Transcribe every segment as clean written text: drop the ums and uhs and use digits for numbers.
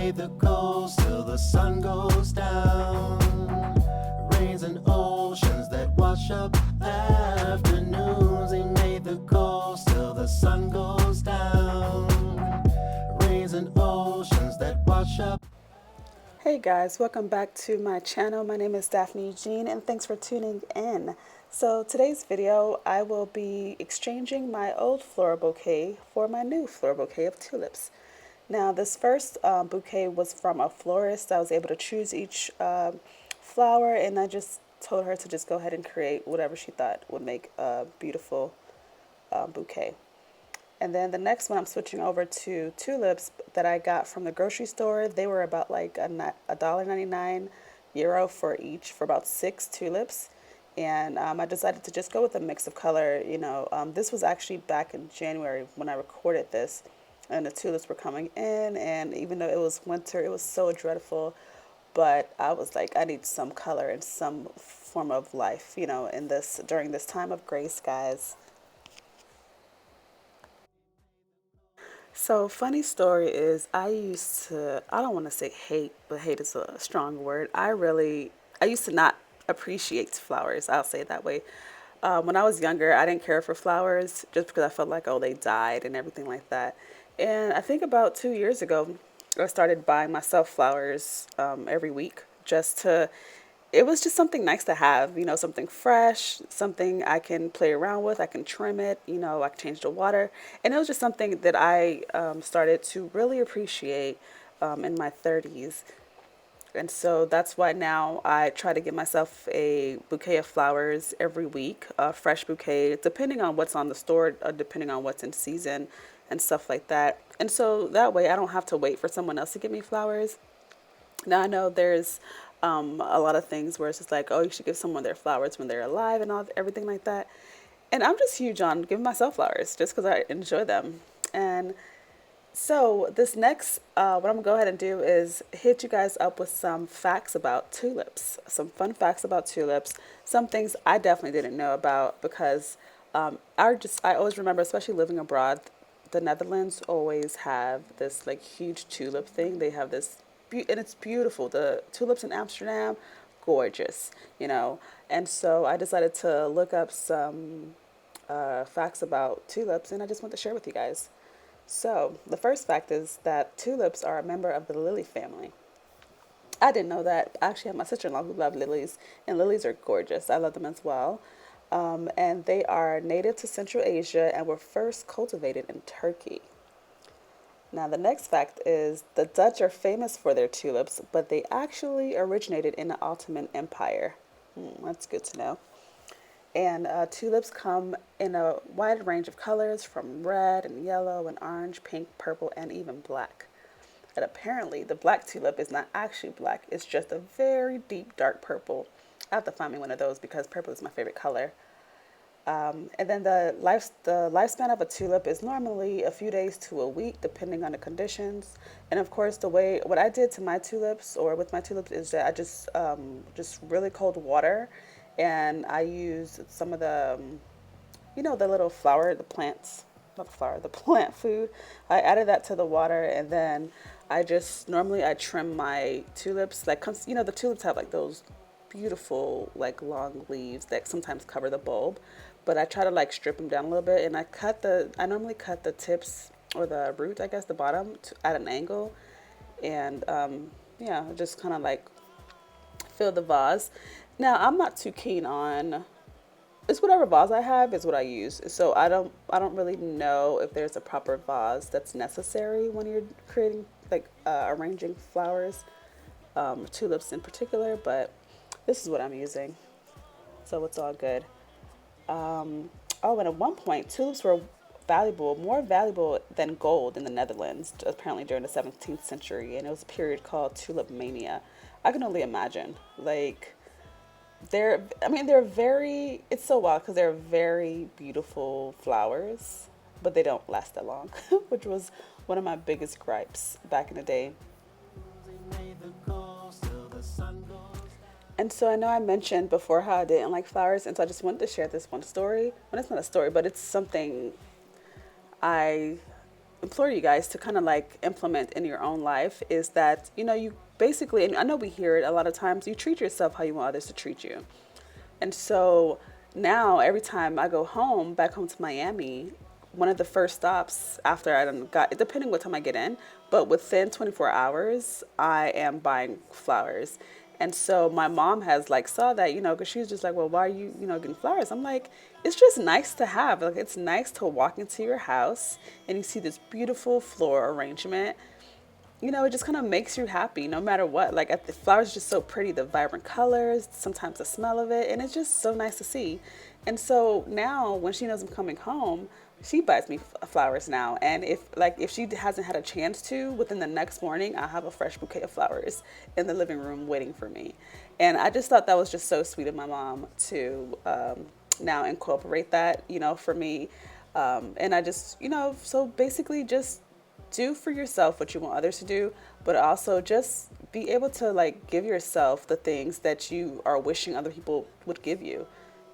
made the coast till the sun goes down. Rains and oceans that wash up afternoons. He made the coast till the sun goes down. Rains and oceans that wash up. Hey guys, welcome back to my channel. My name is Daphne Eugene and thanks for tuning in. So today's video, I will be exchanging my old floral bouquet for my new floral bouquet of tulips. Now this first bouquet was from a florist. I was able to choose each flower, and I just told her to just go ahead and create whatever she thought would make a beautiful bouquet. And then the next one, I'm switching over to tulips that I got from the grocery store. They were about like €1.99 for each, for about 6 tulips. And I decided to just go with a mix of color. This was actually back in January when I recorded this, and the tulips were coming in. And even though it was winter, it was so dreadful. But I was like, I need some color and some form of life, in this during this time of gray skies. So, funny story is I used to, I don't want to say hate, but hate is a strong word. I used to not appreciate flowers. I'll say it that way. When I was younger, I didn't care for flowers just because I felt like, oh, they died and everything like that. And I think about 2 years ago, I started buying myself flowers every week just to, it was just something nice to have, something fresh, something I can play around with. I can trim it, I can change the water. And it was just something that I started to really appreciate in my 30s. And so that's why now I try to get myself a bouquet of flowers every week, a fresh bouquet, depending on what's on the store, depending on what's in season and stuff like that. And so that way I don't have to wait for someone else to give me flowers. Now I know there's a lot of things where it's just like, oh, you should give someone their flowers when they're alive and all everything like that. And I'm just huge on giving myself flowers just because I enjoy them. And so this next, what I'm gonna go ahead and do is hit you guys up with some facts about tulips, some fun facts about tulips, some things I definitely didn't know about because I always remember, especially living abroad, the Netherlands always have this like huge tulip thing. They have this, and it's beautiful. The tulips in Amsterdam, gorgeous, And so I decided to look up some facts about tulips, and I just want to share with you guys. So the first fact is that tulips are a member of the lily family. I didn't know that. I actually have my sister-in-law who loved lilies, and lilies are gorgeous. I love them as well. And they are native to Central Asia and were first cultivated in Turkey. Now, the next fact is the Dutch are famous for their tulips, but they actually originated in the Ottoman Empire. That's good to know. And tulips come in a wide range of colors from red and yellow and orange, pink, purple, and even black. And apparently, the black tulip is not actually black, it's just a very deep, dark purple. I have to find me one of those because purple is my favorite color. And then the lifespan of a tulip is normally a few days to a week, depending on the conditions. And of course, what I did to my tulips or with my tulips is that I just really cold water, and I used some of the, the little flower, the plants, not the flower, the plant food. I added that to the water, and then I trim my tulips. Like, the tulips have like those beautiful like long leaves that sometimes cover the bulb, but I try to like strip them down a little bit, and I normally cut the tips or the root, I guess the bottom, at an angle, and yeah, just kind of like fill the vase. Now I'm not too keen on, it's whatever vase I have is what I use. So I don't really know if there's a proper vase that's necessary when you're creating like arranging flowers, tulips in particular, but this is what I'm using, so it's all good. Oh, and at one point, tulips were more valuable than gold in the Netherlands, apparently during the 17th century, and it was a period called Tulip Mania. I can only imagine, like, they're very, it's so wild because they're very beautiful flowers, but they don't last that long, which was one of my biggest gripes back in the day. And so I know I mentioned before how I didn't like flowers, and so I just wanted to share this one story. Well, it's not a story, but it's something I implore you guys to kind of like implement in your own life is that, you basically, and I know we hear it a lot of times, you treat yourself how you want others to treat you. And so now every time I go home, back home to Miami, one of the first stops after I done got, depending what time I get in, but within 24 hours, I am buying flowers. And so my mom has like saw that, because she was just like, well, why are you, getting flowers? I'm like, it's just nice to have. Like, it's nice to walk into your house and you see this beautiful floral arrangement. It just kind of makes you happy no matter what. Like, the flowers are just so pretty, the vibrant colors, sometimes the smell of it, and it's just so nice to see. And so now when she knows I'm coming home, she buys me flowers now. And if she hasn't had a chance to, within the next morning, I'll have a fresh bouquet of flowers in the living room waiting for me. And I just thought that was just so sweet of my mom to now incorporate that, for me. And I just, so basically just do for yourself what you want others to do, but also just be able to like give yourself the things that you are wishing other people would give you.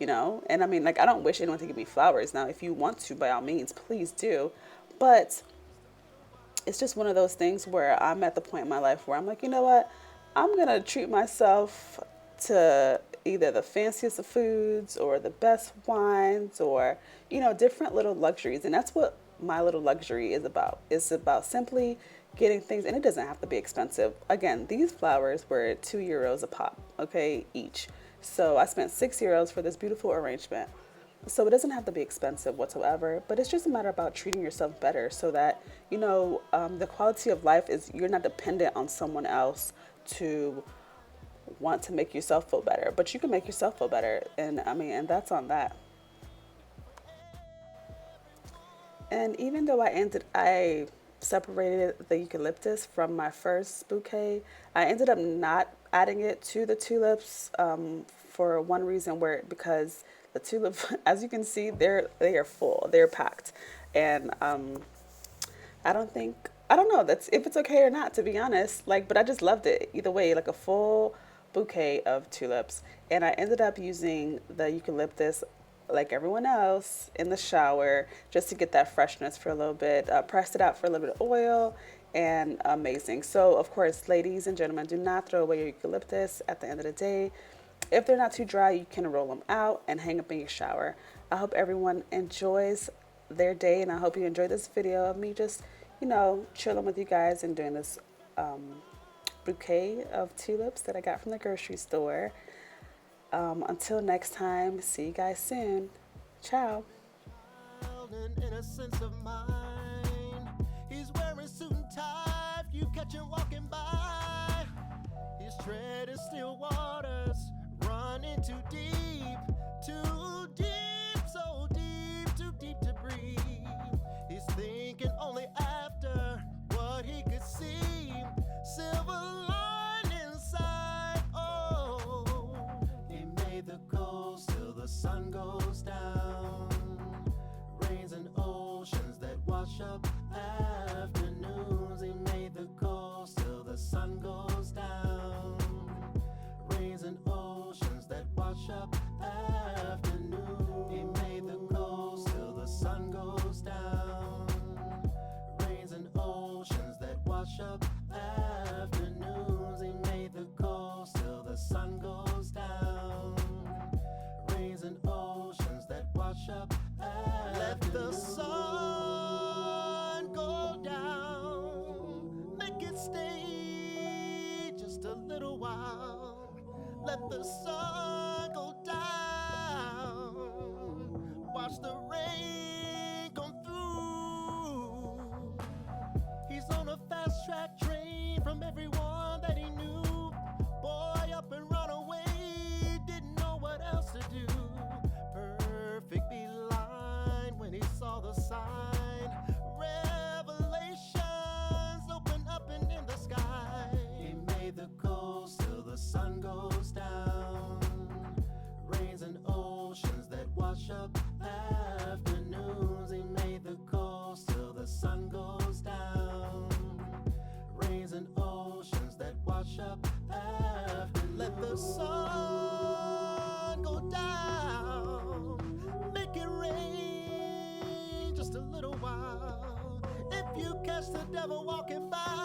And I mean, like, I don't wish anyone to give me flowers. Now, if you want to, by all means, please do. But it's just one of those things where I'm at the point in my life where I'm like, you know what? I'm going to treat myself to either the fanciest of foods or the best wines or, different little luxuries. And that's what my little luxury is about. It's about simply getting things, and it doesn't have to be expensive. Again, these flowers were €2 a pop, okay, each. So I spent €6 for this beautiful arrangement. So it doesn't have to be expensive whatsoever, but it's just a matter about treating yourself better so that, the quality of life is you're not dependent on someone else to want to make yourself feel better, but you can make yourself feel better. And I mean, and that's on that. And even though I separated the eucalyptus from my first bouquet, I ended up not adding it to the tulips for one reason because the tulip, as you can see, they are full, they're packed, and I don't know that's if it's okay or not, to be honest. Like, but I just loved it either way, like a full bouquet of tulips, and I ended up using the eucalyptus like everyone else in the shower just to get that freshness for a little bit. Pressed it out for a little bit of oil, and amazing. So of course, ladies and gentlemen, do not throw away your eucalyptus at the end of the day. If they're not too dry, you can roll them out and hang up in your shower. I hope everyone enjoys their day, and I hope you enjoy this video of me just, chilling with you guys and doing this bouquet of tulips that I got from the grocery store. Until next time, see you guys soon. Ciao. And innocence of mine. He's wearing suit and tie. If you catch him walking by, his tread is still waters, running too deep, so deep, too deep to breathe. He's thinking only after what he could see. Silver line inside. Oh, he made the coast till the sun goes down. Rains and oceans that wash up afternoons. He made the coast till the sun goes down. Rains and oceans that wash up afternoons. He made the coast till the sun goes down. Rains and oceans that wash up afternoons. He made the coast till the sun goes down. Rains and oceans that wash up afternoons. Let the sun go down. Make it stay just a little while. Let the sun go down. Watch the rain come through. He's on a fast track train from everyone that he knew. Boy, up and run away, didn't know what else to do. Perfect beeline when he saw the sign. Revelations open up and in the sky. He made the coast till the sun goes down. Rains and oceans that wash up afternoons. He made the coast till the sun goes down. Rains and oceans that wash up afternoons. Let the sun go down. Make it rain just a little while. If you catch the devil walking by,